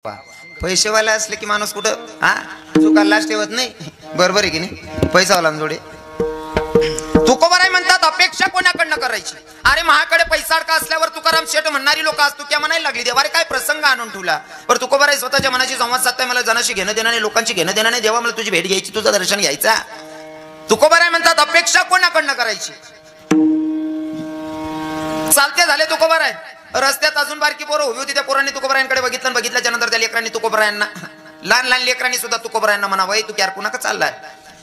पैसेवाला असले की माणूस कुठं हा चुका लाच ठेवत नाही. बरोबर आहे की नाही? पैसावाला जोडे तुकोबाराय म्हणतात अपेक्षा कोणाकडनं करायची. अरे महाकडे पैसा अडका असल्यावर तुकाराम शेठ म्हणणारी लोक आज तू क्या म्हणायला लागली देवा रे काय प्रसंग आणून ठेवला. पण तुकोबाराय स्वतःच्या मनाशी संवाद साधताय. मला जनाशी घेणं देणं नाही, लोकांची घेणं देणं नाही. देवा मला तुझी भेट घ्यायची, तुझं दर्शन घ्यायचा. तुकोबाराय म्हणतात अपेक्षा कोणाकडनं करायची. चालते झाले तुकोबाराय. रस्त्यात अजून बारकी पोरं उभी होती. त्या पोरांनी तुकोबारायांकडे बघितलं. बघितल्याच्या नंतर त्या लेकरांनी तुकोबारायांना, लहान लहान लेकरांनी सुद्धा तुकोबारायांना म्हणावं तू क्यार कुणाका चाललाय.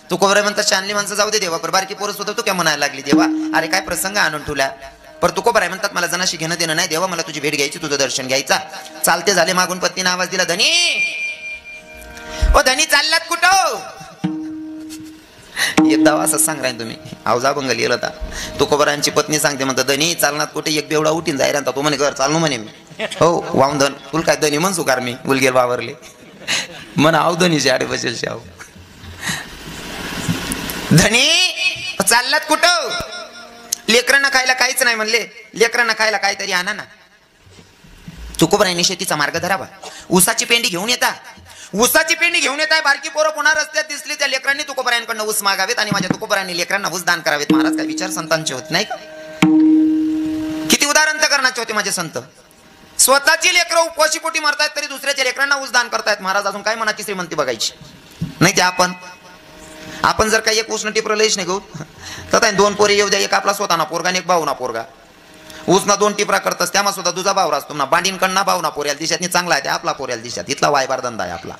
तुकोबाराय म्हणतात शानली माणसं जाऊ दे देवा. पर बारकी पोरं सुद्धा तू काय म्हणायला लागली देवा अरे काय प्रसंग आणून ठेवला. पर तुकोबाराय म्हणतात मला जनाशी घेणं देणं नाही. देवा मला तुझी भेट घ्यायची, तुझं दर्शन घ्यायचा. चालते झाले. मागून पत्नीने आवाज दिला धनी ओ धनी चाललात कुठं. एकदा असं सांग राहील तुम्ही अवजा बंगल गेला होता. तुकोबारायांची पत्नी सांगते म्हणतात धनी चालनात कुठे एक बेवडा उठीन जाय राहता. तो म्हणे घर चालू म्हणे मी हो वाहून धन तुला काय धनी म्हण सुकार मी उलगेल वावरले म्हणा आव धनीचे आडे बसेल शाव. धनी चाललात कुठं. लेकरांना खायला काहीच नाही म्हणले. लेकरांना खायला काहीतरी आणा ना. तुकोबारायांनी शेतीचा मार्ग धरावा. ऊसाची पेंडी घेऊन येता. ऊसाची पेंडी घेऊन येत आहे. बारकी पोरं पुन्हा रस्त्यात दिसली. त्या लेकरांनी तुकोबारायांकडनं ऊस मागावेत आणि माझ्या तुकोबारायांनी लेकरांना ऊस दान करावेत. महाराज काय विचार संतांचे होत नाही का. किती उदाहरण तर करण्याचे होते माझे संत. स्वतःची लेकरं उपवाशी पोटी मारतायत तरी दुसऱ्याच्या लेकरांना ऊस दान करतायत. महाराज अजून काय मनाची श्रीमंती बघायची नाही. ते आपण जर काही एक ऊस टिपर लईच नाही घेऊ तर दोन पोरे येऊ द्या. एक आपला स्वतःना पोरगा आणि एक भाऊना पोरगा. ऊसना दोन टिपरा करतस त्यामा सुद्धा तुझा भाव असतो ना. बांडींकडनं भावना पोऱ्याला दिशात चांगला आहे. आपला पोऱ्याला दिशात इथला वायबार धंदा आहे आपला.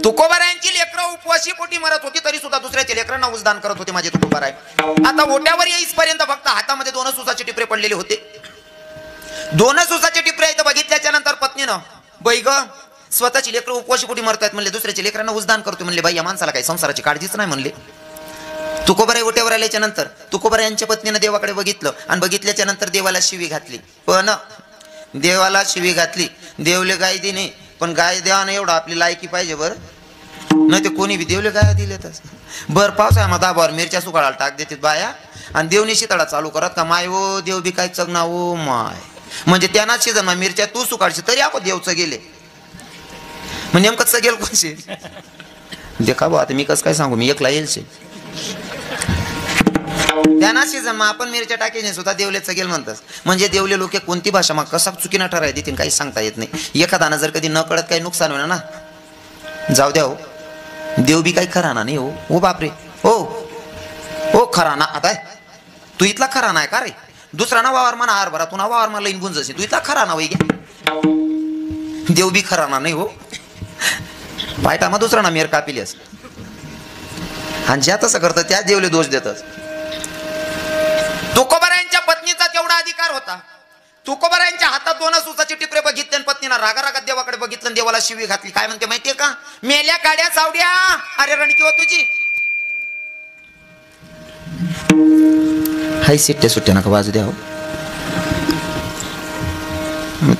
तुकोबारायांची लेकरं उपवाशी पोटी मरत होती तरी सुद्धा दुसऱ्याच्या लेकरांना ऊस दान करत होते माझे तुकोबाराय. आता ओट्यावर येईसपर्यंत फक्त हातामध्ये 2 ऊसाचे टिपरे पडलेले होते. 2 ऊसाचे टिपरे इथं बघितल्याच्या नंतर पत्नीनं बाई ग स्वतःची लेकरं उपवाशी पोटी मरतायत म्हणले. दुसऱ्याच्या लेकरांना ऊस दान करतो म्हणले. बाई या माणसाला काही संसाराची काळजीच नाही म्हणले. तुकोबाराय ओट्यावर आल्याच्या नंतर तुकोबारायांच्या पत्नीनं देवाकडे बघितलं आणि बघितल्याच्या नंतर देवाला शिवी घातली. पण देवाला शिवी घातली. देवले गाय दिने पण गाय देवाने एवढं आपली लायकी पाहिजे बरं. नाही ते कोणी बी देवले गाय दिलेतच. बर पावसाळ्या मग दाबावर मिरच्या सुकाळाला टाक देतात बाया आणि देवनी शिताळा चालू करत का माय ओ देव बी काय चगना ओ माय. म्हणजे त्यांनाच शिजन माय मिरच्या तू सुकाळशी तरी आपण देवचं गेले. मग नेमकं सगेल कोणशी देखा बा आता मी कसं काय सांगू. मी एकला येईल शे त्यांना शिजन मग आपण मिरच्या टाकीने सुद्धा देवलेचं गेल म्हणतात. म्हणजे देवले लोक कोणती भाषा मग कसा चुकीनं ठराय देतील काही सांगता येत नाही. एखादानं जर कधी न कळत काही नुकसान होणार ना जाऊ द्या हो. देव बी काही खरा ना नाही हो. ओ बापरे हो हो खरा ना. आता तू इथला खरा नाही का रे. दुसरा ना वावर म्हणा हार भरा तू ना वावर मला लईन गुंज तू इथला खरा ना वै घ्या. देव बी खरा ना नाही हो. पायटा मग दुसरा ना मेर कापिल्यास आणि ज्या तसं करतं त्या देवले दोष देतात. तुकोबारायांच्या पत्नीचा तेवढा अधिकार होता. तुकोबारायांच्या हातात 2 ऊसाचे टिपरे बघितले आणि पत्नीनं रागारागात देवाकडे बघितलं. देवाला शिवी घातली. काय म्हणते माहितीये का. मेल्या काड्या सावड्या अरे रणकी हो तुझी. हाय सिट्ट्या सुट्ट्या नका बाजू द्या हो.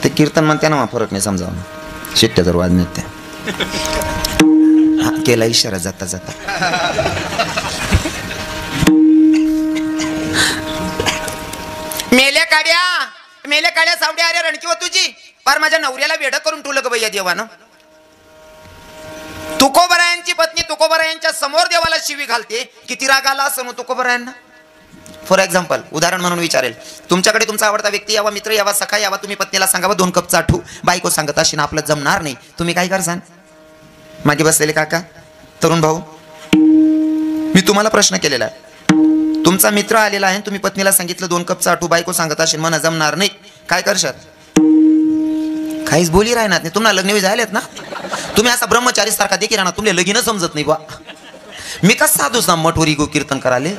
ते कीर्तन म्हणते ना फरक नाही समजावं. शिट्ट्या जर वाज नाही त्या केला इशारा जाता जाता. मेल्या काड्या सावड्या अरे रणकी व तुझी. पार माझ्या नवऱ्याला वेड करून ठेवलं ग भैया देवानं. तुकोबारायांची पत्नी तुकोबारायांच्या समोर देवाला शिवी घालते. किती राग आला असं तुकोबारायांना. फॉर एक्झाम्पल उदाहरण म्हणून विचारेल तुमच्याकडे तुमचा आवडता व्यक्ती यावा, मित्र यावा, सखा यावा. तुम्ही पत्नीला सांगावं 2 कप चाठू. बायको सांगत अशी ना आपलं जमणार नाही. तुम्ही काय करसान. मागे बसलेले काका तरुण भाऊ मी तुम्हाला प्रश्न केलेला आहे. तुमचा मित्र आलेला आहे तुम्ही पत्नीला सांगितलं 2 कप चाठू. बायको सांगत असेल मला जमणार नाही. काय करशात. काहीच बोली राहणार नाही. तुम्हाला लग्न झालेत ना. तुम्ही असा ब्रह्मचारी सारखा देखील राहणार. तुम्हाला लगीन समजत नाही बा. मी कसं साधूच ना मठवरी गो कीर्तन कराले.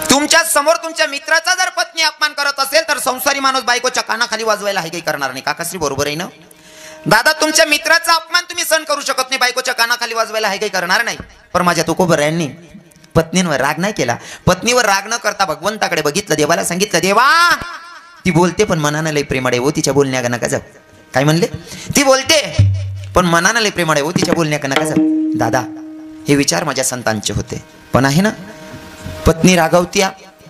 तुमच्या समोर तुमच्या मित्राचा जर पत्नी अपमान करत असेल तर संसारी माणूस बायकोच्या कानाखाली वाजवायला हे काही करणार नाही. काकाश्री बरोबर आहे ना दादा. तुमच्या मित्राचा अपमान तुम्ही सहन करू शकत नाही. बायकोच्या कानाखाली वाजवायला हे काही करणार नाही. पण माझ्या तुकोबारायांनी पत्नीवर राग नाही केला. पत्नीवर राग न करता भगवंताकडे बघितलं. देवाला सांगितलं देवा ती बोलते पण मनानं लय प्रेमळ आहे हो. तिच्या बोलण्या का नका जाऊ. काय म्हणले. ती बोलते पण मनानं लय प्रेमळ आहे हो. तिच्या बोलण्या का नका जाऊ. दादा हे विचार माझ्या संतांचे होते. पण आहे ना पत्नी रागवत्या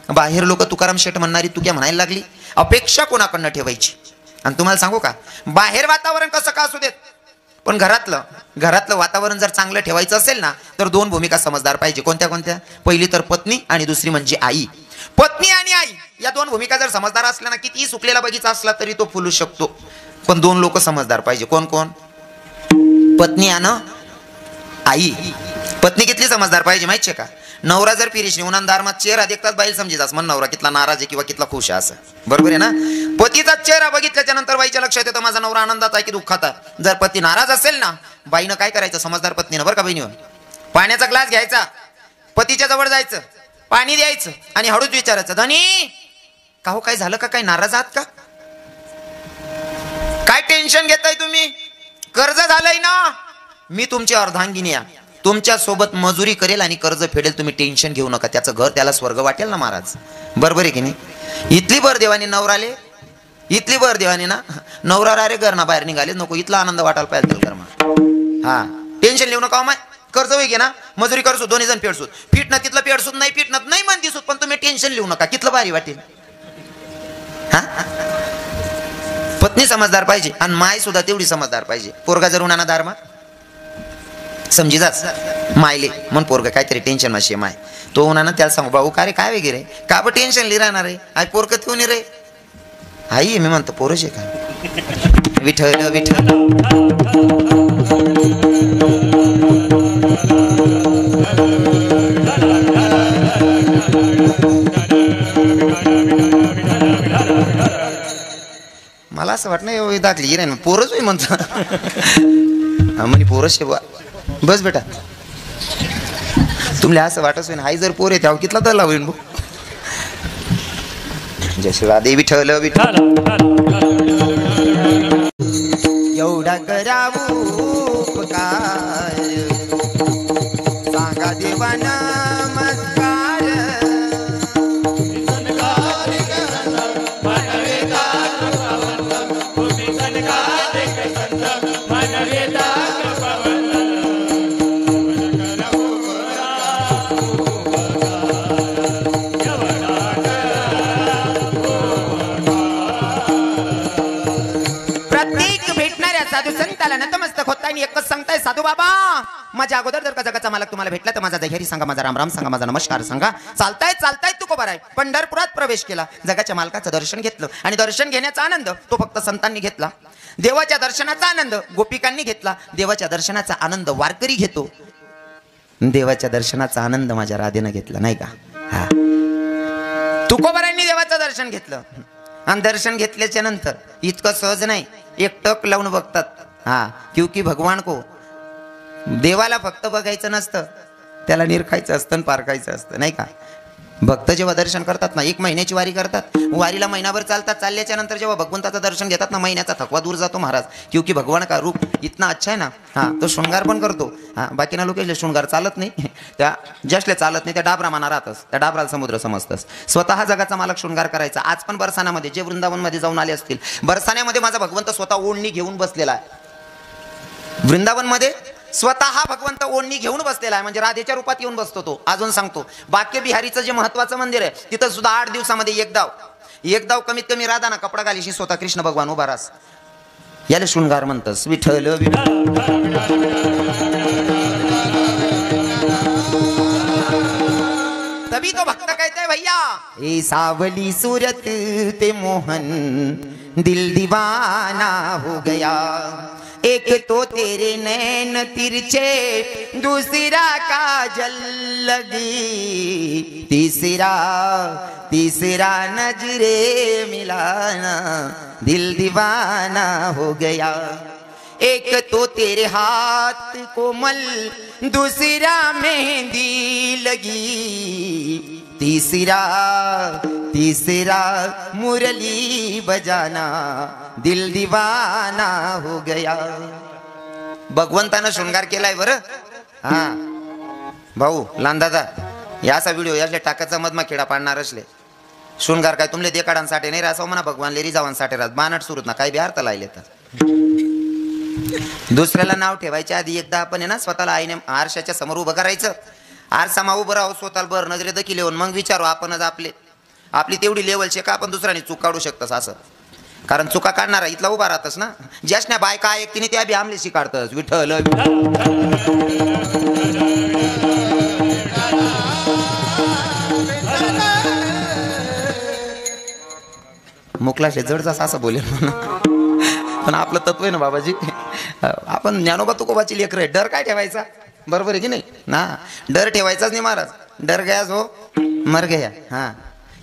बाहेर लोक तुकाराम शेठ म्हणणारी तू क्या म्हणायला लागली. अपेक्षा कोणाकडनं ठेवायची. आणि तुम्हाला सांगू का, बाहेर वातावरण कसं का असू देत, पण घरातलं वातावरण जर चांगलं ठेवायचं असेल ना, तर दोन भूमिका समजदार पाहिजे. कोणत्या कोणत्या? पहिली तर पत्नी आणि दुसरी म्हणजे आई. पत्नी आणि आई या दोन भूमिका जर समजदार असल्या ना, कितीही सुकलेला बगीचा असला तरी तो फुलू शकतो. पण दोन लोक समजदार पाहिजे. कोण कोण? पत्नी आणि आई. पत्नी कितली समजदार पाहिजे माहिती का? नवरा जर पिरिश उन्हान दारमात चेहरा देखतात बाईल समजीजास मन नवरा कितला नाराज आहे किंवा कितला खुश आहे असं. बरोबर आहे ना? पतीचा चेहरा बघितल्याच्या नंतर बाईच्या लक्षात येतं माझा नवरा आनंदात आहे की दुःखात आहे. जर पती नाराज असेल ना, बाईनं काय करायचं समजदार पत्नीनं, बरं का बहिणी, पाण्याचा ग्लास घ्यायचा, पतीच्या जवळ जायचं, पाणी द्यायचं आणि हळूच विचारायचं, धनी का हो काय झालं का, काय नाराज आहात का, काय टेन्शन घेताय तुम्ही, कर्ज झालंय ना, मी तुमची अर्धांगिनी आहे, तुमच्या सोबत मजुरी करेल आणि कर्ज फेडेल, तुम्ही टेन्शन घेऊ नका. त्याचं घर त्याला स्वर्ग वाटेल ना महाराज. बरोबर आहे की नाही? इथली भर देवानी नवराले, इथली भर देवानी ना नवरा अरे घर ना बाहेर निघाले नको, इथला आनंद वाटायला पाहिजे त्याला घरमा. हा टेन्शन लिहू नका माय, कर्ज होई घे ना, मजुरी करसू, दोन्ही जण फेडसूत, फिटणं तिथलं फेडसूत नाही, फिटणं नाही मन दिसूत, पण तुम्ही टेन्शन लिहू नका, कितलं भारी वाटेल. हा पत्नी समजदार पाहिजे आणि माय सुद्धा तेवढी समजदार पाहिजे. पोरगा जर उन्हाना दारमा समजी जाच मायले मन पोरगा काहीतरी टेन्शन माशी माय, तो उन्हाना त्याला सांगू भाऊ का रे काय वगैरे का बं टेन्शन लिहि राहणार आहे, आई पोरकं ठेवून रे, आई मी म्हणतो पोरच आहे काय, विठ्ठल विठ्ठल. मला असं वाटलं नाही दाखली रे पोरच होई म्हणतो, म्हणे पोरच आहे बा. बस बेटा तुमले असं वाटत ना, आई जर पोर आहे त्यावर कितला दला होईल भाऊ. जय शिवादेवी विठ्ठल विठ्ठल. एवढा करावू उपकार सांगा देवा नमस्कार. साधू संताला नतमस्तक होता आणि एकच सांगताय, साधू बाबा माझ्या अगोदर जर का जगाचा मालक तुम्हाला भेटला तर माझा जयहरी सांगा, माझा राम राम सांगा, माझा नमस्कार सांगा. चालताय चालताय तुकोबार आहे पंढरपुरात प्रवेश केला, जगाच्या मालकाचं दर्शन घेतलं आणि दर्शन घेण्याचा आनंद तो फक्त संतांनी घेतला. देवाच्या दर्शनाचा आनंद गोपिकांनी घेतला. देवाच्या दर्शनाचा आनंद वारकरी घेतो, देवाच्या दर्शनाचा आनंद माझ्या राधेनं घेतला नाही का. हा तुकोबारांनी देवाचं दर्शन घेतलं आणि दर्शन घेतल्याच्या नंतर इतकं सहज नाही, एक टक लावून बघतात. हा क्योंकि भगवान को देवाला फक्त बघायचं नसतं, त्याला निरखायचं असतं, पारखायचं असतं नाही का. भक्त जेव्हा दर्शन करतात ना, 1 महिन्याची वारी करतात, वारीला महिनाभर चालतात, चालल्याच्या नंतर जेव्हा भगवंताचं दर्शन घेतात ना, महिन्याचा थकवा दूर जातो महाराज. क्योंकि भगवान का रूप इतना अच्छा है ना. हा तो शृंगार पण करतो. हा बाकी ना लोक शृंगार चालत नाही, त्या जसले चालत नाही त्या डाबरा माना राहतस, त्या डाबराला समुद्र समजतस. स्वतः जगाचा मालक शृंगार करायचा. आज पण बरसाण्यामध्ये जे वृंदावनमध्ये जाऊन आले असतील, बरसाण्यामध्ये माझा भगवंत स्वतः ओढणी घेऊन बसलेला आहे. वृंदावनमध्ये स्वतः भगवंत ओढणी घेऊन बसलेला आहे, म्हणजे राधेच्या रूपात येऊन बसतो तो. अजून सांगतो, बाक्य बिहारीचं जे महत्वाचं मंदिर आहे तिथं सुद्धा 8 दिवसामध्ये एक दाव कमीत कमी राधा ना कपडा घालीशी स्वतः कृष्ण भगवान उभा रास. याला शृंगार म्हणतस. विठ्ठल तभी तो भक्त कहते हैं भैया, ए सावली सूरत ते मोहन दिल दीवाना हो गया, एक तो तेरे नैन तिरछे दूसरा काजल लगी, तीसरा नजरे मिलाना दिल दीवाना हो गया, एक तो तेरे हाथ कोमल दूसरा मेहंदी लगी, तीसरा मुरली बजाना दिल दीवाना हो गया. भगवंतानं शृंगार केलाय बरं. हा भाऊ लांदादा याचा व्हिडिओ यातले टाकाचा मधमा खेळा पाडणार असले. शृंगार काय तुमले देकाडांसाठी नाही राहतो म्हणा, भगवान लेरी जावांसाठी राहत बानट सुरूत ना काही बी अर्थ लायले तर. दुसऱ्याला नाव ठेवायच्या आधी एकदा आपण आहे ना स्वतःला आईने आरशाच्या समोर उभं करायचं. आरसामा उभं राहू, स्वतःला बर नजरे दखील येऊन मग विचारू आपणच आपले आपली तेवढी लेवलची का आपण दुसऱ्याने चूक काढू शकतस असं, कारण चुका काढणारा इथला उभा राहतस ना, ज्याशने बायका ऐकतीने त्या बी आमलेशी काढतस विठ्ठल मुकलाशे जडजास असं बोलेल म्हणून, पण आपलं तत्व आहे ना बाबाजी, आपण ज्ञानोबा तुकोबाची लेकर आहे, डर काय ठेवायचा, बरोबर आहे की नाही ना, डर ठेवायचाच नाही महाराज, डर गया जो मर गया, हा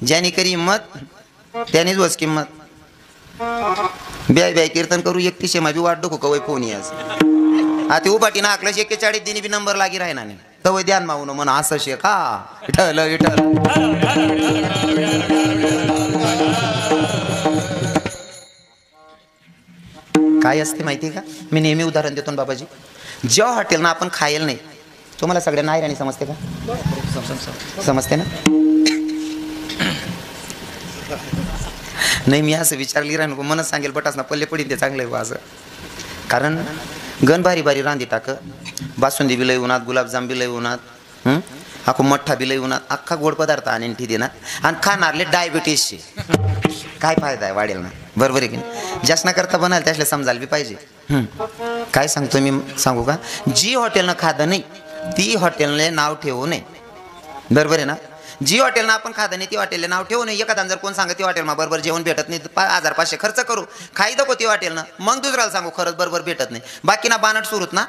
ज्याने करी हिम्मत त्यानेच वस किंमत, ब्याय ब्याय कीर्तन करू एकटी शेमा बी वाट डोको कवय फोन आज आता उभाटी ना आकलश 41 दिनी बी नंबर लागी राहिना नाही तवय ध्यान मावून म्हणा असं शे का विठ्ठल विठ्ठल. काय असते माहिती का, मी नेहमी उदाहरण देतो बाबाजी, जेव्हा हॉटेलना आपण खायला नाही, तुम्हाला सगळ्यांना आयराणी समजते का, समजते ना, नाही मी असं विचारली राहणं मनच सांगेल बटास ना पल्ले पडीन ते चांगलं आहे असं, कारण गण बारी बारी रांधी टाक, बासुंदी बी लय उन्हात, गुलाबजाम बी लय उन्हात, अख्खो मठ्ठा बी लय उन्हात, अख्खा गोड पदार्थ आणून ठी देणार आणि खाणारले डायबिटीसचे काय फायदा आहे वाढेल ना, बरोबर आहे की नाही, जास्त करता बनाल त्याला समजायला बी पाहिजे. काय सांगतो मी सांगू का, जी हॉटेलनं खातं नाही ती हॉटेलने नाव ठेवू नये, बरोबर आहे ना, जी हॉटेलनं आपण खातं नाही ती हॉटेलने नाव ठेवू नये. एखादा जर कोण सांगत ती हॉटेलमा बरोबर जेवण भेटत नाही, 1000-500 खर्च करू खाई दको ती हॉटेलनं, मग दुसऱ्याला सांगू खरंच बरोबर भेटत नाही, बाकी ना बानट सुरूत ना,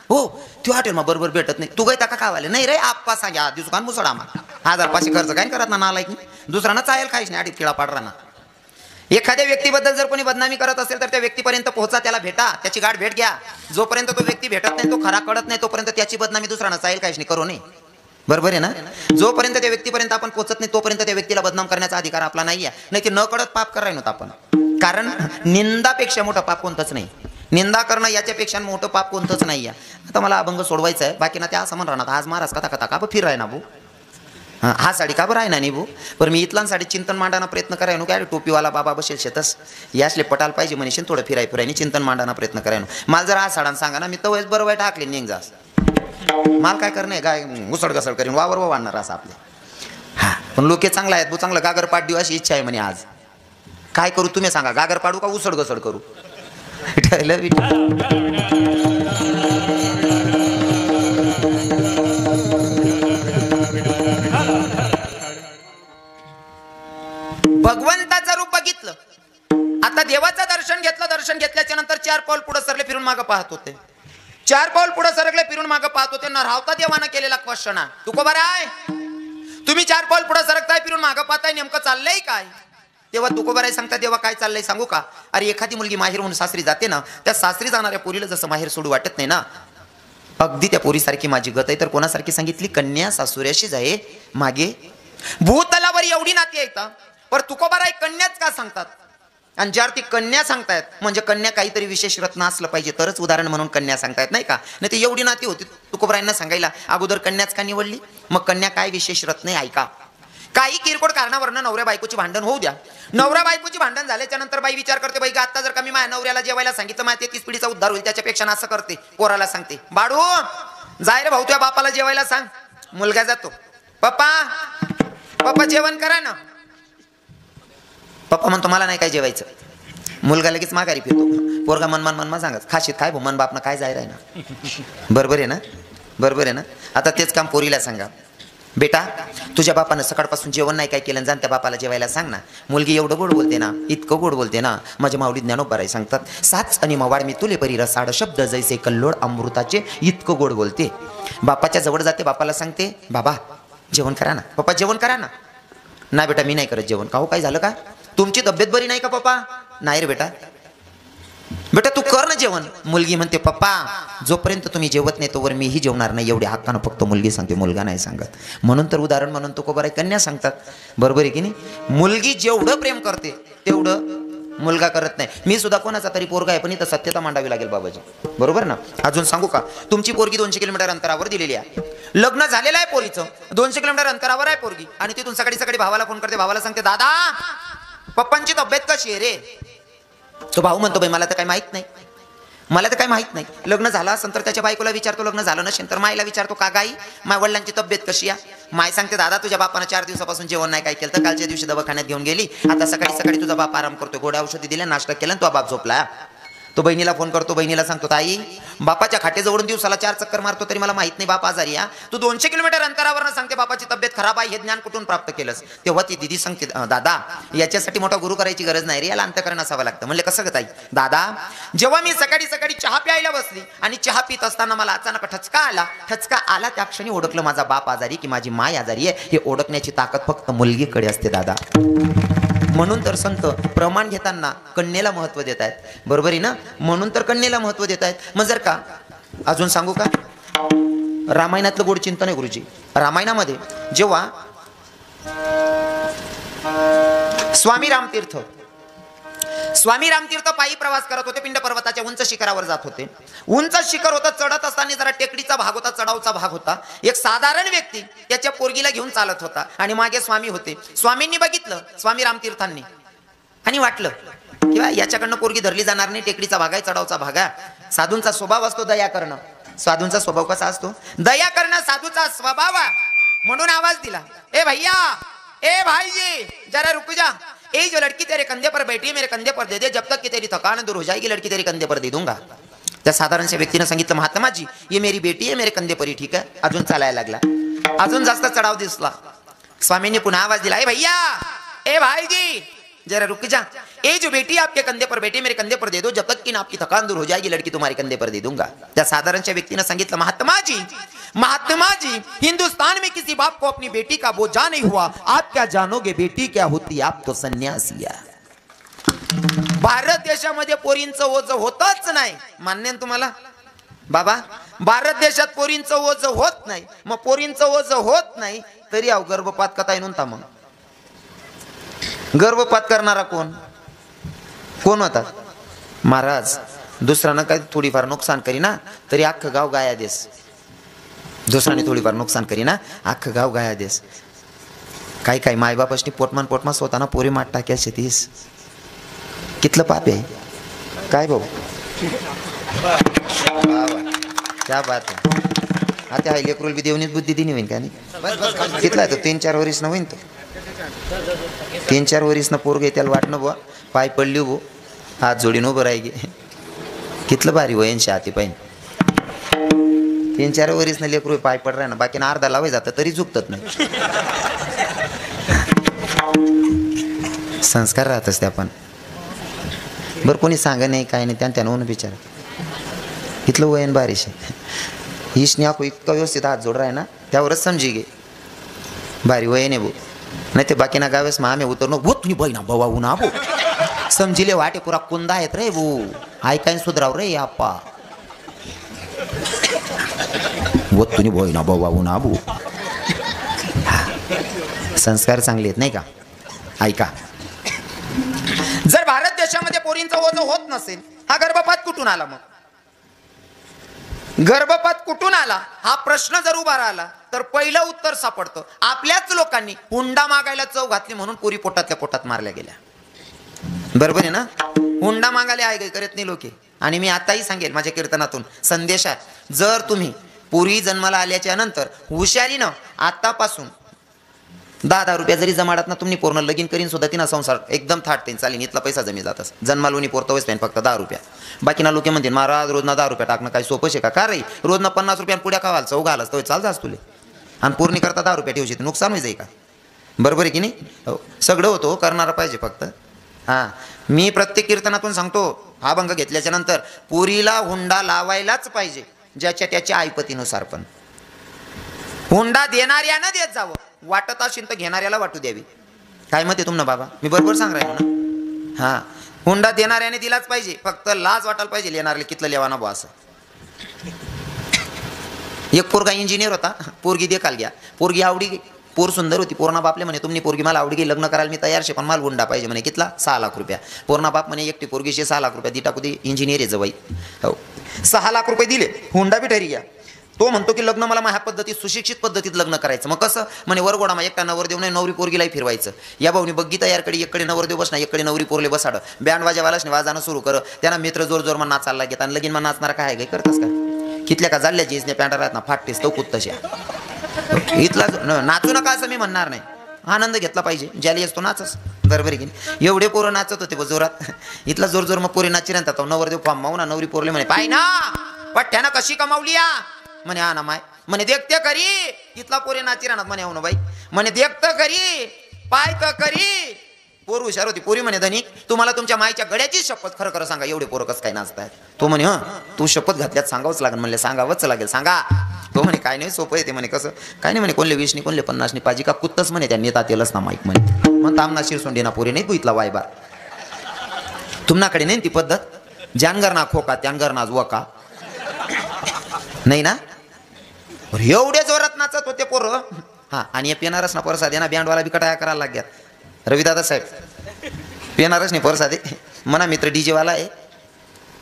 हो ती हॉटेलमा बरोबर भेटत नाही, तू गय का खावाले नाही रे आप्पा सांगा दुकान मुसडा आम्हाला 1000-500 खर्च काय करत ना नालायक दुसरा चायल खायच नाही, आडीत किळा पाडरा ना. एखाद्या व्यक्तीबद्दल जर कोणी बदनामी करत असेल तर त्या व्यक्तीपर्यंत पोहोचा, त्याला भेटा, त्याची गाठ भेट घ्या, जोपर्यंत तो व्यक्ती भेटत नाही, तो खरा कळत नाही, तोपर्यंत त्याची बदनामी दुसऱ्यानं चायल काहीच नाही करू नये, बरोबर आहे ना. जोपर्यंत त्या व्यक्तीपर्यंत आपण पोहोचत नाही तोपर्यंत त्या व्यक्तीला बदनाम करण्याचा अधिकार आपला नाही आहे, नाही की न कळत पाप करायला नव्हतं आपण, कारण निंदापेक्षा मोठं पाप कोणतंच नाही, निंदा करणं याच्यापेक्षा मोठं पाप कोणतंच नाही आहे. आता मला अभंग सोडवायचा आहे, बाकी ना त्या असं म्हण राहणार आज महाराज कथा कथा का फिर राही ना भाऊ, हा साडी का बरं आहे ना नाही भाऊ, पण मी इथलांसाठी चिंतन मांडाना प्रयत्न करायनो, काय टोपीवाला बाबा बसेल शेतस यासले पटाल पाहिजे म्हणशील थोडं फिरायनी चिंतन मांडाना प्रयत्न करायनो, मला जर हा साडान सांगा ना मी तवच बरं वाईट टाकले निघ जास, माल काय करणे काय घुसड घसड करीन वावर वाढणार असं आपले, हा पण लोके चांगला आहेत भाऊ, चांगलं गागर पाड देऊ अशी इच्छा आहे म्हणे, आज काय करू तुम्ही सांगा, गागर पाडू का उसड घसड करू, भगवंताचं रूप बघितलं, आता देवाचं दर्शन घेतलं, दर्शन घेतल्याच्या नंतर 4 पाऊल पुढे सरले फिरून मागं पाहत होते, 4 पाऊल पुढे सरकले फिरून मागं पाहत होते, न रावता देवानं केलेला क्वेश्चन तुको बरं आहे, तुम्ही 4 पाऊल पुढे सरकताय फिरून मागं पाहताय नेमकं चाललंय काय, तेव्हा तुको बरं सांगता देवा काय चाललंय सांगू का, अरे एखादी मुलगी माहेर म्हणून सासरी जाते ना, त्या सासरी जाणाऱ्या पोरीला जसं माहेर सोडू वाटत नाही ना, अगदी त्या पोरीसारखी माझी गत आहे, तर कोणासारखी सांगितली, कन्या सासुऱ्याशीच आहे मागे, भूतलावर एवढी नाती आहेत, पर तुकोबाराय कन्याच का सांगतात, आणि ज्यावर ती कन्या सांगतायत म्हणजे कन्या काहीतरी विशेष रत्न असलं पाहिजे तरच उदाहरण म्हणून कन्या सांगतायत नाही का, नाही ते एवढी नाती होती तुकोबारायांना सांगायला अगोदर कन्याच का निवडली, मग कन्या काय विशेष रत्न आहे ऐका. काही किरकोळ कारणावरनं नवऱ्या बायकोची भांडण होऊ द्या, नवऱ्या बायकोची भांडण झाल्याच्या नंतर बाई विचार करते, बाई आता जर का मी माझ्या नवऱ्याला जेवायला सांगितलं माझ्या 33 पिढीचा उद्धार होईल, त्याच्यापेक्षा असं करते पोराला सांगते, बाळू जाय रे भाऊ तुझ्या बापाला जेवायला सांग, मुलगा जातो, पप्पा पप्पा जेवण करा ना, पप्पा म्हणतो मला नाही काय जेवायचं, मुलगा लगेच माघारी फिरतो, पोरगा मन सांगत खाशीत काय भाऊ मन बापना काय जायला ना, बरोबर आहे ना, बरोबर आहे ना. आता तेच काम पोरीला सांगा, बेटा तुझ्या बापानं सकाळपासून जेवण नाही काय केलं, जाण त्या बापाला जेवायला सांग ना, मुलगी एवढं गोड बोलते ना, इतकं गोड बोलते ना, माझ्या माऊली ज्ञानोबाराय सांगतात, साच आणि मवाड मी तुले परी रसाड शब्द जैसे कल्लोळ अमृताचे, इतकं गोड बोलते. बापाच्या जवळ जाते, बापाला सांगते बाबा जेवण करा ना, पप्पा जेवण करा ना, नाही बेटा मी नाही करत जेवण, का हो काय झालं का, तुमची तब्येत बरी नाही का पप्पा, नाही रे बेटा, बेटा तू कर ना जेवण, मुलगी म्हणते पप्पा जोपर्यंत तुम्ही जेवत नाही तोवर मीही जेवणार नाही, एवढ्या हक्कानं फक्त मुलगी सांगते, मुलगा नाही सांगत, म्हणून तर उदाहरण म्हणून तुकोबाराय कन्या सांगतात, बरोबर आहे की नाही. मुलगी जेवढं प्रेम करते तेवढं मुलगा करत नाही. मी सुद्धा कोणाचा तरी पोरगा आहे पण इथं सत्यता मांडावी लागेल बाबाजी, बरोबर ना. अजून सांगू का, तुमची पोरगी 200 किलोमीटर अंतरावर दिलेली आहे, लग्न झालेलं आहे पोरीचं, 200 किलोमीटर अंतरावर आहे पोरगी, आणि तिथून सकाळी सकाळी भावाला फोन करते, भावाला सांगते दादा पप्पांची तब्येत कशी आहे रे, तो भाऊ म्हणतो बाई मला तर काही माहित नाही, मला तर काही माहित नाही. लग्न झालं असेल तर त्याच्या बायकोला विचारतो, लग्न झालं नसेल तर मायला विचारतो, का गाई माय वडिलांची तब्येत कशी आहे. माय सांगते दादा तुझ्या बापानं 4 दिवसापासून जेवण नाही काय केलं, तर कालच्या दिवशी दवाखान्यात घेऊन गेली, आता सकाळी सकाळी तुझा बाप आराम करतोय, गोड्या औषधी दिल्या, नाश्ता केला, तो बाप झोपला. तो बहिणीला फोन करतो, बहिणीला सांगतो ताई बापाच्या खाटेजवळून दिवसाला 4 चक्कर मारतो तरी मला माहित नाही बाप आजारी आहे. तू 200 किलोमीटर अंतरावर सांगते बापाची तब्येत खराब आहे, हे ज्ञान कुठून प्राप्त केलंस. तेव्हा ती दिदी सांगते दादा याच्यासाठी मोठा गुरु करायची गरज नाही रे, याला अंतःकरण असावं लागतं. म्हणले कसं ग ताई. दादा जेव्हा मी सकाळी सकाळी चहा प्यायला बसली आणि चहा पित असताना मला अचानक ठचका आला, त्या क्षणी ओळखलं माझा बाप आजारी की माझी माय आजारी आहे. हे ओळखण्याची ताकद फक्त मुलगीकडे असते दादा. म्हणून तर संत प्रमाण घेताना कन्येला महत्व देत आहेत, बरोबर आहे ना. म्हणून तर कन्येला महत्व देत आहेत. मग जर का अजून सांगू का, रामायणातलं गोड चिंतन आहे गुरुजी. रामायणामध्ये जेव्हा स्वामी रामतीर्थ पायी प्रवास करत होते, पिंड पर्वताच्या उंच शिखरावर जात होते. उंच शिखर होतं, चढत असताना जरा टेकडीचा भाग होता, चढावचा भाग होता. एक साधारण व्यक्ती त्याच्या पोरगीला घेऊन चालत होता आणि मागे स्वामी होते. स्वामींनी बघितलं, स्वामी रामतीर्थांनी, आणि वाटलं किंवा याच्याकडनं पोरगी धरली जाणार नाही, टेकडीचा भाग आहे, चढावचा भाग आहे. साधूंचा स्वभाव असतो दया करणं. साधूंचा स्वभाव कसा असतो, दया करणं साधूचा स्वभाव आहे. म्हणून आवाज दिला, ए भैया, ए भाईजी जरा रुक जा, ए जो लड़की तेरे कंधे पर बैठी है मेरे कंधे पर दे दे, जब तक कि तेरी थकान दूर हो जाएगी लड़की तेरे कंधे पर दे दूंगा. त्या साधारणशा व्यक्तीने सांगितलं महात्मा जी ये मेरी बेटी है मेरे कंधे पर ही, ठीक है. अजून चालायला लागला, अजून जास्त चढाव दिसला. स्वामींनी पुन्हा आवाज दिला, ए भैया, ए भाईजी जरा रुक जा, ए जो बेटी आपके कंधे पर बैठी मेरे कंधे पर दे दो, जब तक कि आपकी थकान दूर हो जाएगी लड़की तुम्हारे कंधे पर दे दूंगा. त्या साधारणशा व्यक्तीने सांगितलं महात्मा जी हिंदुस्तान में किसी बाप को अपनी बेटी का बोझा नहीं हुआ, आप क्या जानोगे बेटी क्या होती, आप तो सन्यासिया. भारत देशामध्ये पोरींचं ओझ होतच नाही. मान्य तुम्हाला बाबा, भारत देशात पोरींचं ओझ होत नाही. मग पोरींचं ओझ होत नाही तरी अहो गर्भपात कथा नव्हता. मग गर्भपात करणारा कोण होता महाराज. दुसऱ्यानं काय थोडीफार नुकसान करी ना तरी अख्खं गाव गाया देस. दुसऱ्याने थोडीफार नुकसान करी ना अख्खं गाव गाया देस. काही मायबापासनी पोटमान स्वतःना पोरी माट टाक्या शेतीस. कितलं पाप आहे काय भाऊ. क्या बात आहे. आता हा लेकरूल बी देवनीच बुद्धी दिनी होईन का नाही. कितला आहे तो 3-4 वर्ष न होईन. तो 3-4 वर्ष न पोरगे त्याला वाटणं बुवा पाय पडली भो हात जोडीन उभं राहिगे. कितलं भारी वयनशे हाती पाहिजे. 3-4 वर्ष न लेकरू पाय पड राह ना, बाकी ना अर्धा लावाय जातं तरी झुकतात नाही. संस्कार राहतच ते आपण बरं. कोणी सांगा नाही काय नाही त्यानं होऊन बिचारा. इथलं वयन बारीश आहे. ईशनी आखो इतका व्यवस्थित हात जोड राह ना त्यावरच समजी गे भारी वयन आहे भो. नाही ते बाकी ना गावेस मग आम्ही उतरलो भो तुम्ही बहिणा बवा उन्हा भो समजिले वाटे पुरा कुंदा आहेत रे भो. ऐकाय सुधराव रे आप्पा वो तुम्ही बहिणा बवा उन्हा भो. संस्कार चांगले आहेत नाही का. ऐका, जर भारत देशामध्ये पोरींचा ओझ होत नसेल हा गर्भपात कुठून आला. मग गर्भपात कुठून आला हा प्रश्न जर उभा राहिला तर पहिलं उत्तर सापडतं आपल्याच लोकांनी हुंडा मागायला चव घातली म्हणून पोरी पोटातल्या पोटात मारल्या गेल्या. बरोबर आहे ना. हुंडा मागायला आहे काय करत नाही लोके. आणि मी आताही सांगेल माझ्या कीर्तनातून संदेश आहे, जर तुम्ही पोरी जन्माला आल्याच्या नंतर हुशारीनं आतापासून 10 रुपया जरी जमाडात ना तुम्ही पूर्ण लगीन करीन सुद्धा तिना संसार एकदम थाटते चालेल. इथला पैसा जमी जातच. जन्मालोनी पोरतोच पेन फक्त 10 रुपया. बाकीना लोक म्हणतील महाराज रोजना 10 रुपया टाकणं काय सोपं शे का रे. रोजना 50 रुपया पुढ्या खावाल चौ घालास तो चालतास तुले आणि पूर्णी करता 10 रुपया ठेवशील नुकसान होई जाई का. बरोबर आहे की नाही. हो सगळं होतो करणारा पाहिजे फक्त. हां मी प्रत्येक कीर्तनातून सांगतो हा भंग घेतल्याच्या नंतर पुरीला हुंडा लावायलाच पाहिजे ज्याच्या त्याच्या ऐपतीनुसार. पण हुंडा देणाऱ्यानं देत जावं. वाटत असेल तर घेणाऱ्याला वाटू द्यावी. काय मत आहे तुमनं बाबा. मी बरोबर सांग राहिलो ना. हां हुंडा देणाऱ्याने दिलाच पाहिजे. फक्त लाज वाटायला पाहिजे येणाऱ्याला कितलं लेवाना बा असं. एक पोरगा इंजिनियर होता. पोरगी देखाल घ्या. पोरगी आवडी पोर सुंदर होती. पोरणा बापले म्हणे तुमनी पोरगी मला आवडी गे लग्न करायला मी तयार शे पण मला हुंडा पाहिजे म्हणे. कितला 6 लाख रुपया. पोरणा बाप म्हणे एकटी पोरगीशे 6 लाख रुपया दी टाकू दे इंजिनियर आहे जवाई. हो 6 लाख रुपये दिले. हुंडा बी ठरी घ्या. तो म्हणतो की लग्न मला माझ्या पद्धतीत सुशिक्षित पद्धतीत लग्न करायचं. मग कसं म्हणे वरगोडा मग एकटा नवरदेव नाही नवरी पोरगीलाही फिरवायचं. या भाऊनी बग्गी तयारकडे एककडे नवरदेव बसणार एककडे नवरी पोरले बसाड बँड वाजावालाच नाही वाजानं सुरू कर त्यांना मित्र जोर जोर मग नाचायला घेत आणि लगीन मग नाचणार काय काय करतस का कितल्या का जाल्ल्या जीन्सने पॅन्टा राहत ना फाटतेस तो कुत्तशा इथला नाचू नका असं मी म्हणणार नाही. आनंद घेतला पाहिजे ज्याला असतो नाचस बरोबर आहे की एवढे पोरं नाचत होते जोरात इथला जोर जोर मग पोरी नाची राहतात नवरदेव फाम माऊ ना नवरी पोरले म्हणे पाय ना पठ्ठ्यानं कशी कमावली या म्हणे हा ना माय म्हणे देखते करी तिथला पोरे नाची राहणार म्हणे हो ना बाई म्हणे देखत करी पाय तर करी पोर हुशार होती पोरी म्हणे धनी तुम्हाला तुमच्या माईच्या गड्याची शपथ खरं खरं सांगा एवढे पोरं कसं काय नाचतायत. तो म्हणे तू शपथ घातल्यात सांगावंच लागेल म्हणले सांगावंच लागेल सांगा. तो म्हणे काय नाही सोपं येते म्हणे कसं काय नाही म्हणे कोणले 20 नि कोणले 50 नि पाजी का कुत्तच म्हणे त्या नेता तेलच ना माईक म्हणे मग तामना शिरसोंडी ना पोरी नाही तू इथला वायबार तुमनाकडे नाही ती पद्धत जानगर ना खोका त्यांगर ना वका नाही ना एवढे जोरात नाचत होते पोरं. हा आणि पेनारस ना परसाद ना बँडवाला बी कटाया करायला लागल्यात. रविदादा साहेब पेनारस नाही परसादे म्हणा मित्र डीजे वाला आहे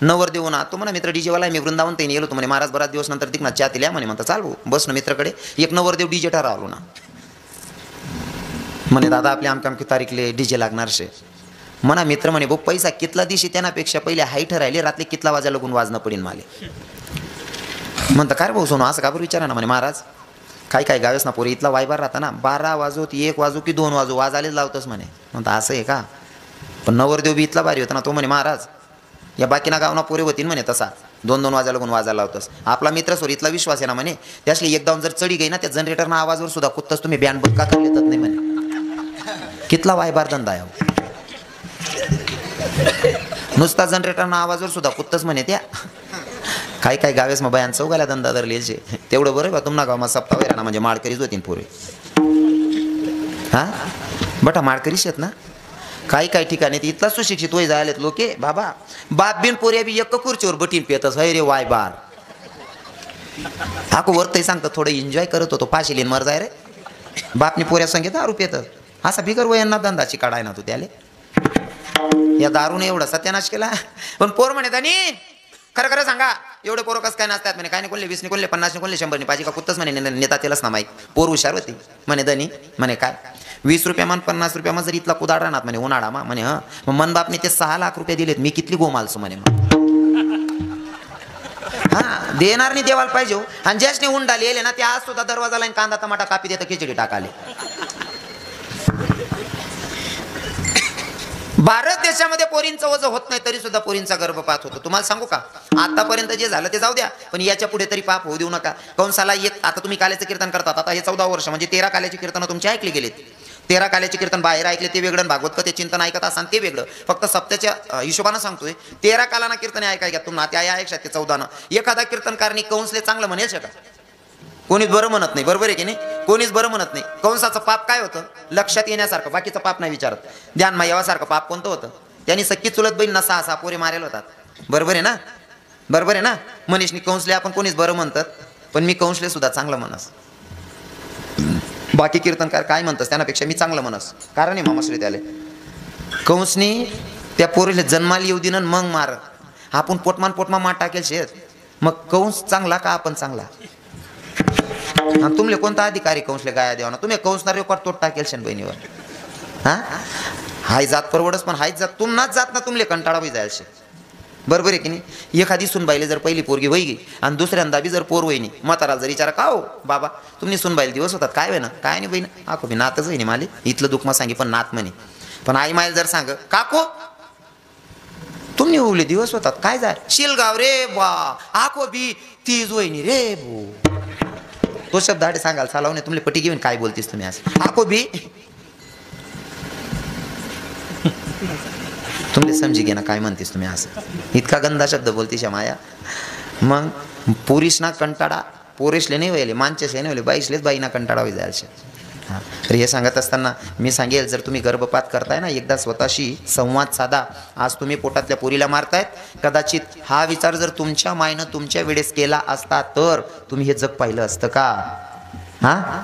नवर देऊ ना तो म्हणा मित्र डीजे वाला आहे मी वृंदावन ताईने गेलो तो म्हणे महाराज बराच दिवस नंतर तिकना चहा दिल्या म्हणे म्हणता चालू बस ना मित्राकडे एक नवरदेव डीजे ठरा आलो ना म्हणे दादा आपल्या आमच्या आमकी तारीखले डीजे लागणार शे म्हणा मित्र म्हणे भाऊ पैसा कितला दिशी त्यापेक्षा पहिले हाई ठरायले रात्री कितला वाजा लगून वाजणं पडीन माले म्हणता काय भाऊ सोनू असं का बरं विचारा ना म्हणे महाराज काय काय गावेस ना पोरी इथला वायबार राहता ना 12 वाजो 1 वाजो की 2 वाजो वाजालेच लावतस म्हणे म्हणता असं आहे का पण नवरदेव बी इथला भारी होता ना तो म्हणे महाराज या बाकीना गावना पोरे होतीन म्हणे तसा 2-2 वाजा लागून वाजायला लावतस आपला मित्र सोर इथला विश्वास आहे ना म्हणे त्यासली एकदा जर चढी गई ना त्या जनरेटरना आवाजवर सुद्धा कुत्तच तुम्ही बँड बंद का करलेतच नाही म्हणे कितला वायबार धंदा आहे नुसता जनरेटरना आवाजवर सुद्धा कुत्तच म्हणे त्या काय काय गावेस मग बायान चौघाला धंदा धरलेचे तेवढं बरं बा तुम्हाला गाव मग सप्ताह वैरा ना म्हणजे माळकरीच होतीन पोरे हा बटा माळकरीच आहेत ना काही काही ठिकाणी इथला सुशिक्षित वय झालेत लोके बाबा बाप बिन पोऱ्या बी एक खुर्चीवर बटीन पेतस हय रे वाय बार आको वरतही सांगतं थोडं एन्जॉय करत होतो पाशी लिन मर जाय रे बापनी पोऱ्या संगीत दारू पेत असा बिगर वयांना धंदाची काढाय ना तू त्याले या दारूने एवढा सत्यानाश केला पण पोर म्हणे धनी खरं खरं सांगा एवढे पोरं कसं काय नाचतात म्हणे काय नाही कोणले 20 नि कोणले 50 नि कोणले 100 नि पाहिजे का कुत्तच म्हणे नेता तेलच ना माईक पोर हुशार होती म्हणे धनी म्हणे काय 20 रुपया मान 50 रुपया मा जर इथला कुदाड राहणार म्हणे उन्हाळा मा म्हणे मग मन बापने ते 6 लाख रुपये दिलेत मी कितली गोमालसो म्हणे हा देणार नाही देवाला पाहिजे आणि ज्याने उंडाले येले ना ते आज सुद्धा दरवाजाला कांदा टमाटा कापी देतं खिचडी टाकाले. भारत देशामध्ये पोरींचं वजन होत नाही तरी सुद्धा पोरींचा गर्भपात होतो. तुम्हाला सांगू का आतापर्यंत जे झालं ते जाऊ द्या पण याच्या पुढे तरी पाप होऊ देऊ नका. कंसाला एक आता तुम्ही काल्याचं कीर्तन करतात आता हे 14 वर्ष म्हणजे 13 काल्याची कीर्तन तुमची ऐकली गेलीत 13 काल्याचे कीर्तन बाहेर ऐकले ते वेगळं भागवत कथे चिंतन ऐकत असाल ते वेगळं फक्त सप्त्याच्या हिशोबानं सांगतोय 13 कालाना कीर्तन ऐकाय घ्या तुम्हाला त्या ऐकशात ते 14 एखादा कीर्तनकारणी कंसले चांगलं म्हणेल शका कोणीच बरं म्हणत नाही बरोबर आहे की नाही कोणीच बरं म्हणत नाही. कंसाचं पाप काय होतं लक्षात येण्यासारखं बाकीचं पाप नाही विचारत ध्यान यावासारखं पाप कोणतं होतं त्यांनी सख्खी चुलत बहीण ना 6 पोरे मारेल होतात बरोबर आहे ना मनीषनी कंसले आपण कोणीच बरं म्हणतात पण मी कंसले सुद्धा चांगलं म्हणस बाकी कीर्तनकार काय म्हणतात त्यापेक्षा मी चांगलं म्हणस कारण आहे मामाश्री त्याले कंसनी त्या पोरीला जन्माला येऊ दिन मग मार आपण पोटमा मार टाकेल शेत मग कंस चांगला का आपण चांगला तुमले कोणता अधिकारी कंसले गाया देवा ना तुम्ही कंसणार रेकॉर्ड तोड टाकेल शेन बहिणीवर हा हाय जात परवडस पण हाय जात तुम्हाच जात ना तुमले कंटाळा बी जायला शे बरोबर आहे की नाही. एखादी सुनबाईले जर पहिली पोरगी वैगी आणि दुसऱ्यांदा बी जर पोर वहिनी म्हातारा जर विचारा का हो बाबा तुम्ही सुनबाईल दिवस होतात काय वे ना काय नाही बहीण आखो बी नातच वहिनी माले इथलं दुःख मग सांगे पण नात म्हणे पण आई मायला जर सांग काको तुम्ही उले दिवस होतात काय जाय शिलगाव रे बा आखो बी तीज वहिनी रे भो तो शब्द आडे सांगाल चालवणे तुमले पटी घेऊन काय बोलतीस तुम्ही आज आखो बी तुमले समजी घे ना काय म्हणतेस तुम्ही असं इतका गंदा शब्द बोलतीस माया मग पुरुषना कंटाळा पोरेशले नाही व्हायले माणसेसले नाही व्हायले बाईसलेच बाईना कंटाळा होई जायचे. हां तर हे सांगत असताना मी सांगेल जर तुम्ही गर्भपात करताय ना एकदा स्वतःशी संवाद साधा आज तुम्ही पोटातल्या पोरीला मारतायत कदाचित हा विचार जर तुमच्या मायनं तुमच्या वेळेस केला असता तर तुम्ही हे जग पाहिलं असतं का हां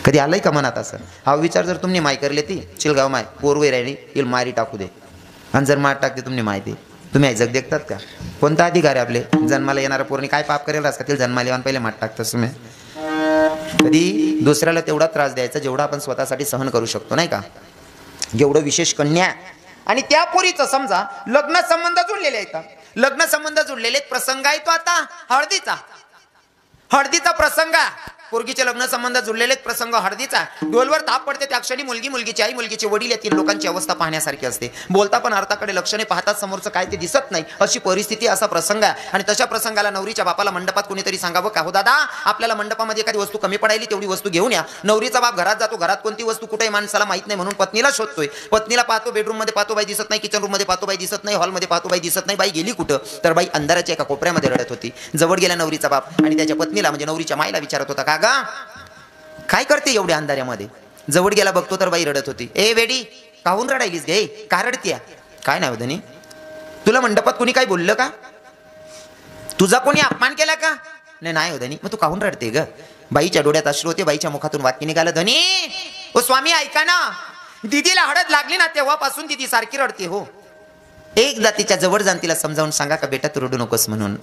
कधी आलंय का मनात असं हा विचार जर तुम्ही माय करले ती चिलगाव माय पोरवे राहिली येईल मारी टाकू दे आणि जर मार टाकते तुम्ही माहिती तुम्ही जग देखतात का? कोणता अधिकार आहे आपले? जन्माला येणाऱ्या पोरणी काय पाप करेल का? तिला जन्माला येऊन पहिले मात टाकतोस तुम्ही. कधी दुसऱ्याला तेवढा त्रास द्यायचा जेवढा आपण स्वतःसाठी सहन करू शकतो, नाही का? एवढं विशेष कन्या. आणि त्या पोरीचं समजा लग्न संबंध जुळलेले आहेत. लग्न संबंध जुळलेले प्रसंग आहे तो आता हळदीचा प्रसंग. पोरगीचे लग्न संबंध जुळलेले प्रसंग हळदीचा. डोलवर ताप पडते त्या क्षणी मुलगीची आई, मुलगीचे वडील या 3 लोकांची अवस्था पाहण्यासारखी असते. बोलता पण अर्थाकडे लक्षणे पाहतात समोरचं काय ते दिसत नाही, अशी परिस्थिती, असा प्रसंग आहे. आणि तशा प्रसंगाला नवरीच्या बापाला मंडपात कोणीतरी सांगावं का हो दादा आपल्याला मंडपामध्ये एखादी वस्तू कमी पडायली तेवढी वस्तू घेऊन या. नवरीचा बाप घरात जातो, घरात कोणती वस्तू कुठे माणसाला माहित नाही म्हणून पत्नीला शोधतोय. पत्नीला पाहतो, बेडरूम मध्ये पाहतो बाई दिसत नाही, किचन रूम मध्ये पाहतो बाई दिसत नाही, हॉल मध्ये पाहतो बाई दिसत नाही. बाई गेली कुठं? तर बाई अंधाराच्या एका कोपऱ्यामध्ये रडत होती. जवळ गेला नवरीचा बाप आणि त्याच्या पत्नीला म्हणजे नवरीच्या माईला विचारत होता, का गा काय करते एवढ्या अंधाऱ्यामध्ये? जवळ गेला बघतो तर बाई रडत होती. ए वेडी काहून रडायलीस गे? का रडतीया? काय नाही धनी, तुला मंडपात कोणी काय बोललं का? तुझा कोणी अपमान केला का? नाही हो धनी. मग तू काहून रडते ग? बाईच्या डोळ्यात अश्रू होते, बाईच्या मुखातून वाक्य निघालं, धनी ओ स्वामी ऐका ना, दीदीला हळद लागली ना तेव्हापासून दीदी सारखी रडते हो. एकदा तिच्या जवळ जाऊन तिला समजावून सांगा का बेटा तू रडू नकोस म्हणून.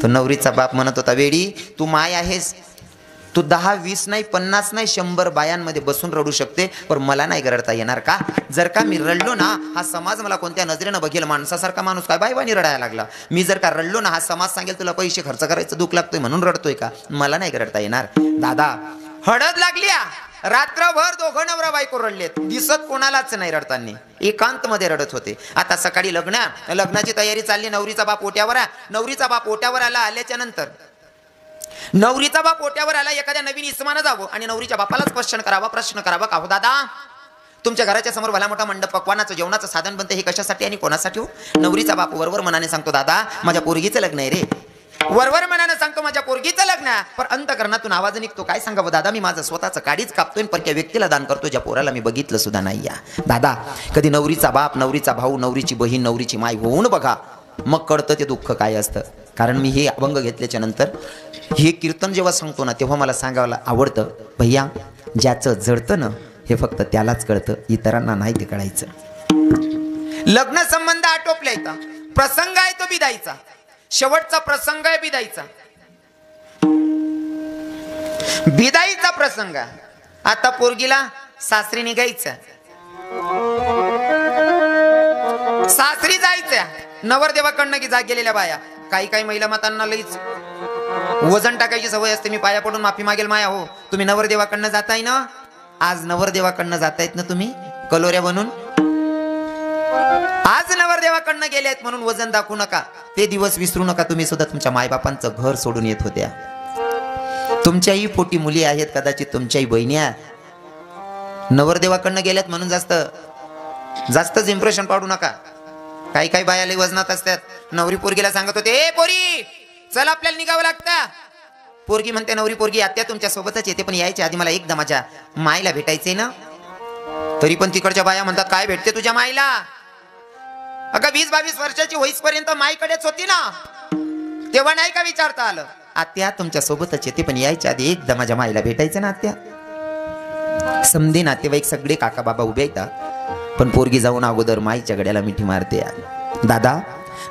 तो नवरीचा बाप म्हणत होता, वेडी तू माय आहेस, तू 10, 20 नाही 50 नाही 100 बायांमध्ये बसून रडू शकते, पण मला नाही रडता येणार का? जर का मी रडलो ना हा समाज मला कोणत्या नजरेनं बघेल? माणसासारखा माणूस काय बायवानी रडायला लागला. मी जर का रडलो ना हा समाज सांगेल तुला पैसे खर्च करायचं दुःख लागतोय म्हणून रडतोय का? मला नाही रडता येणार. दादा हळद लागली, रात्रभर दोघं नवरा बायको रडलेत, दिसत कोणालाच नाही रडताना, एकांत मध्ये रडत होते. आता सकाळी लग्नाची तयारी चालली. नवरीचा बाप ओट्यावर आला. आल्याच्या नंतर नवरीचा बाप ओट्यावर आला, एखाद्या नवीन इसमानं जावं आणि नवरीच्या बापालाच प्रश्न करावा का हो दादा तुमच्या घराच्या समोर भला मोठा मंडप पक्वानाचं जेवणाचं साधन बनते, हे कशासाठी आणि कोणासाठी हो? नवरीचा बाप वरवर मनाने सांगतो, दादा माझ्या पोरगीचं लग्न आहे रे. वरवर मनाने सांगतो माझ्या पोरगीचं लग्न, पण अंतकरणातून आवाज निघतो, काय सांगावं दादा मी माझं स्वतःचं काडीच कापतोय पण त्या व्यक्तीला दान करतो ज्या पोराला मी बघितलं सुद्धा नाही. या दादा कधी नवरीचा बाप, नवरीचा भाऊ, नवरीची बहीण, नवरीची माय होऊन बघा, मग कळतं ते दुःख काय असतं. कारण मी हे अभंग घेतल्याच्या नंतर हे कीर्तन जेव्हा सांगतो ना तेव्हा मला सांगायला आवडतं, भैया ज्याचं जडतं ना हे फक्त त्यालाच कळतं, इतरांना नाही ते कळायचं. लग्न संबंध आटोपले, प्रसंग आहे तो बिदाईचा, शेवटचा प्रसंग आहे बिदाईचा प्रसंग. आता पोरगीला सासरी निघायचं, सासरी जायचं. नवरदेवाकडनं की गेलेल्या बाया, काही महिला मातांना लईच वजन टाकायची सवय असते. मी पाया पडून माफी मागेल माया हो, तुम्ही नवरदेवाकडनं जाताय ना, आज नवरदेवाकडनं जातायत ना तुम्ही कलोऱ्या बनून, आज नवरदेवाकडनं गेलेत म्हणून वजन दाखवू नका, ते दिवस विसरू नका. तुम्ही सुद्धा तुमच्या मायबापांचं घर सोडून येत होत्या. तुमच्याही पोटी मुली आहेत, कदाचित तुमच्याही बहिण्या नवरदेवाकडनं गेल्यात म्हणून जास्तच इम्प्रेशन पाडू नका. काही बाया लई वजनात असतात. नवरी पोरगीला सांगत होते, ए पोरी चल आपल्याला निघावं लागतं. पोरगी म्हणते, नवरी पोरगी आत्या तुमच्या सोबतच येते पण यायच्या आधी मला एकदा माझ्या मायला भेटायचंय ना. तरी पण तिकडच्या बाया म्हणतात, काय भेटते तुझ्या मायला? अगं 20-22 वर्षाची होईसपर्यंत माईकडेच होती ना, तेव्हा नाही का विचारता आलं? आत्या तुमच्या सोबतच येते पण यायच्या आधी एकदा माझ्या मायला भेटायचं ना आत्या. समधी नातेवाईक सगळे काका बाबा उभे येतात, पण पोरगी जाऊन अगोदर माईच्या गड्याला मिठी मारते. दादा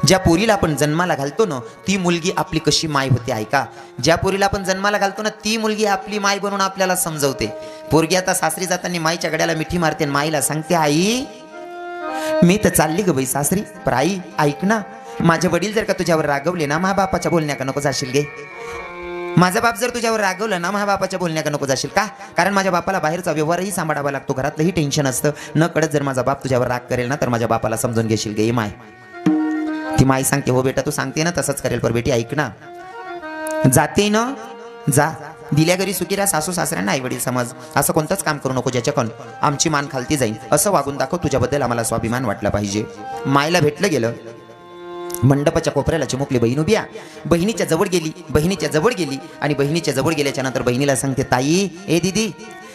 ज्या पोरीला आपण जन्माला घालतो ना ती मुलगी आपली कशी माय होते ऐका. ज्या पोरीला आपण जन्माला घालतो ना ती मुलगी आपली माय बनून आपल्याला समजवते. पोरगी आता सासरी जाताना माईच्या गड्याला मिठी मारते, माईला सांगते, आई मी तर चालली ग बाई सासरी, पण आई ऐक ना, माझे वडील जर का तुझ्यावर रागवले ना, माझ्या बापाच्या बोलण्या का नको जाशील गे. माझा बाप जर तुझ्यावर रागवलं ना, माझ्या बापाच्या बोलण्या का नको जाशील का? कारण माझ्या बापाला बाहेरचा व्यवहारही सांभाळावा लागतो, घरातलंही टेन्शन असतं. न कळत जर माझा बाप तुझ्यावर राग करेल ना तर माझ्या बापाला समजून घेशील गे माय. ती माई सांगते, हो बेटा तू सांगते ना तसंच करेल, पर बेटी ऐक ना, जाते ना जा, दिल्या घरी सुखी राहा, सासू सासऱ्यांना आई वडील समज, असं कोणतंच काम करू नको ज्याच्याकडून आमची मान खालती जाईल, असं वागून दाखव, तुझ्याबद्दल आम्हाला स्वाभिमान वाटला पाहिजे. मायला भेटलं गेलं. मंडपाच्या कोपऱ्याला चिमुकली बहीण उभी आहे. बहिणीच्या जवळ गेली आणि बहिणीच्या जवळ गेल्याच्या नंतर बहिणीला सांगते, ताई ए दीदी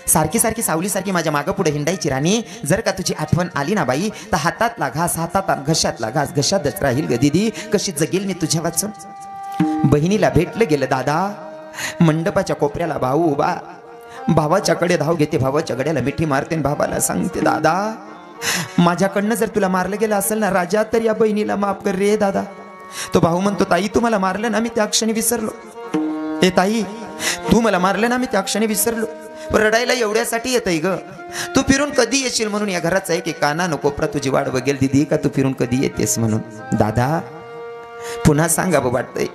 सारखी सावलीसारखी माझ्या मागं पुढे हिंडायची राणी, जर का तुझी आठवण आली ना बाई तर हातातला घास हातात, घशातला घास घशातच राहील ग दीदी, कशी जगेल मी तुझ्या वाचून. बहिणीला भेटलं गेलं. दादा मंडपाच्या कोपऱ्याला भाऊ उभा, भावाच्याकडे धाव घेते, भावाच्या गड्याला मिठी मारते, भावाला सांगते, दादा माझ्याकडनं जर तुला मारलं गेलं असेल ना राजा, तर या बहिणीला माफ कर रे दादा. तो भाऊ म्हणतो, ताई तू मला मारलं ना, मी त्या क्षणी विसरलो. ए ताई, तू मला मारलं ना, मी त्या क्षणी विसरलो. रडायला एवढ्यासाठी येतय ग. तू फिरून कधी येशील म्हणून या घराचा आहे की काना नको कोपरा तुझी वाट बघेल दिदी, का तू फिरून कधी येतेस म्हणून. दादा पुन्हा सांगावं वाटतंय,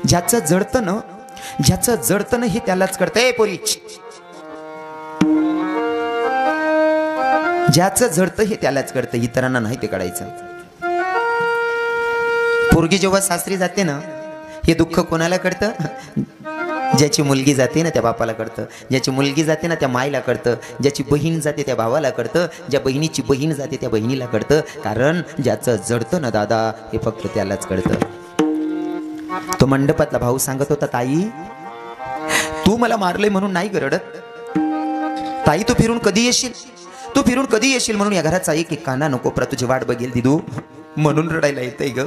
ज्याचं जडतं ना हे त्यालाच कळतंय. पोरी, ज्याचं जडतं हे त्यालाच कळतं, इतरांना नाही ते कळायचं. पोरगी जेव्हा सासरी जाते ना, हे दुःख कोणाला कळतं? ज्याची मुलगी जाते ना त्या बापाला कळतं, ज्याची मुलगी जाते ना त्या माईला कळतं, ज्याची बहीण जाते त्या भावाला कळतं, ज्या बहिणीची बहीण जाते त्या बहिणीला कळतं. कारण ज्याचं जडतं ना दादा, हे फक्त त्यालाच कळतं. तो मंडपातला भाऊ सांगत होता, ताई तू मला मारले म्हणून नाही रडत. ताई तू फिरून कधी येशील, तू फिरून कधी येशील म्हणून या घराचा एक काना नको कोपरा तुझी वाट बघेल दिदू, म्हणून रडायला येतंय ग.